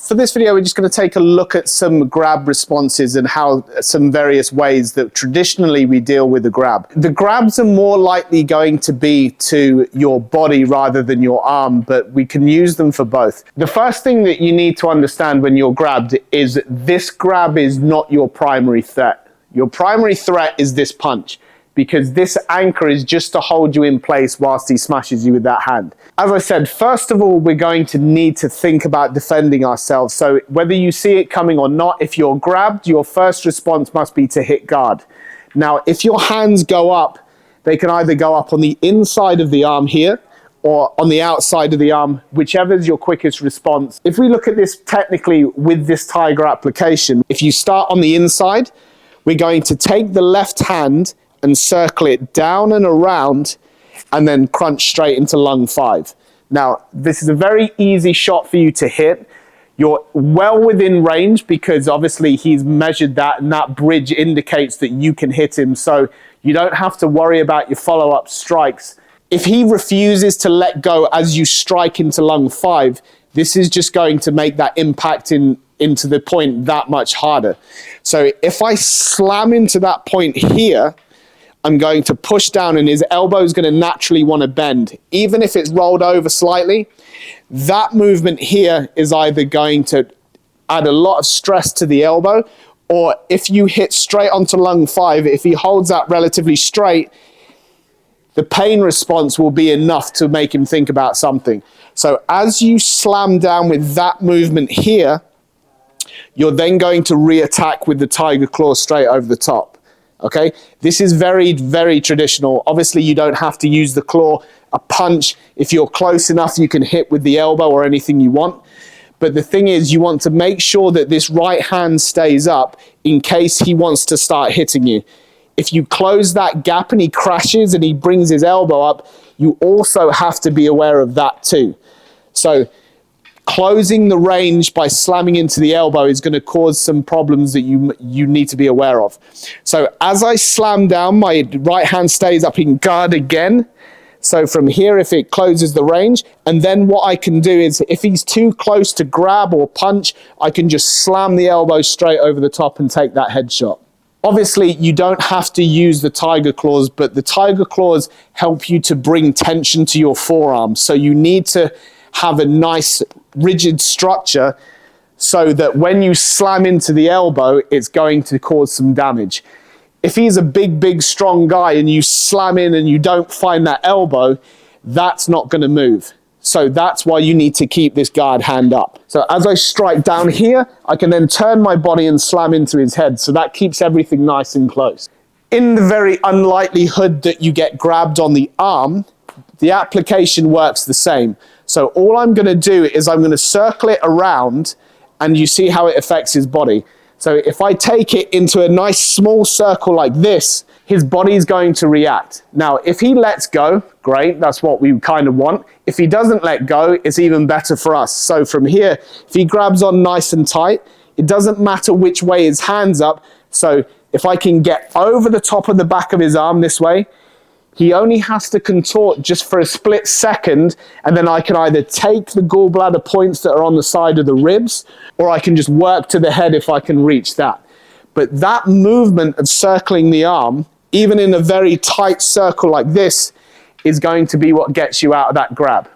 For this video, we're just going to take a look at some grab responses and how some various ways that traditionally we deal with the grab. The grabs are more likely going to be to your body rather than your arm, but we can use them for both. The first thing that you need to understand when you're grabbed is this grab is not your primary threat. Your primary threat is this punch, because this anchor is just to hold you in place whilst he smashes you with that hand. As I said, first of all, we're going to need to think about defending ourselves. So whether you see it coming or not, if you're grabbed, your first response must be to hit guard. Now, if your hands go up, they can either go up on the inside of the arm here or on the outside of the arm, whichever is your quickest response. If we look at this technically with this tiger application, if you start on the inside, we're going to take the left hand and circle it down and around and then crunch straight into lung 5. Now, this is a very easy shot for you to hit. You're well within range because obviously he's measured that and that bridge indicates that you can hit him. So you don't have to worry about your follow-up strikes. If he refuses to let go as you strike into lung 5, this is just going to make that impact into the point that much harder. So if I slam into that point here, I'm going to push down and his elbow is going to naturally want to bend. Even if it's rolled over slightly, that movement here is either going to add a lot of stress to the elbow, or if you hit straight onto lung 5, if he holds that relatively straight, the pain response will be enough to make him think about something. So as you slam down with that movement here, you're then going to re-attack with the tiger claw straight over the top. Okay, this is very, very traditional. Obviously, you don't have to use the claw. A punch, if you're close enough, you can hit with the elbow or anything you want. But the thing is, you want to make sure that this right hand stays up in case he wants to start hitting you. If you close that gap and he crashes and he brings his elbow up, you also have to be aware of that too. So closing the range by slamming into the elbow is going to cause some problems that you need to be aware of. So as I slam down, my right hand stays up in guard again. So from here, if it closes the range, and then what I can do is if he's too close to grab or punch, I can just slam the elbow straight over the top and take that headshot. Obviously, you don't have to use the tiger claws, but the tiger claws help you to bring tension to your forearm. So you need to have a nice rigid structure so that when you slam into the elbow, it's going to cause some damage. If he's a big, strong guy and you slam in and you don't find that elbow, that's not going to move. So that's why you need to keep this guard hand up. So as I strike down here, I can then turn my body and slam into his head. So that keeps everything nice and close. In the very unlikelihood that you get grabbed on the arm, the application works the same. So all I'm going to do is I'm going to circle it around and you see how it affects his body. So if I take it into a nice small circle like this, his body is going to react. Now, if he lets go, great, that's what we kind of want. If he doesn't let go, it's even better for us. So from here, if he grabs on nice and tight, it doesn't matter which way his hand's up. So if I can get over the top of the back of his arm this way, he only has to contort just for a split second, and then I can either take the gallbladder points that are on the side of the ribs, or I can just work to the head if I can reach that. But that movement of circling the arm, even in a very tight circle like this, is going to be what gets you out of that grab.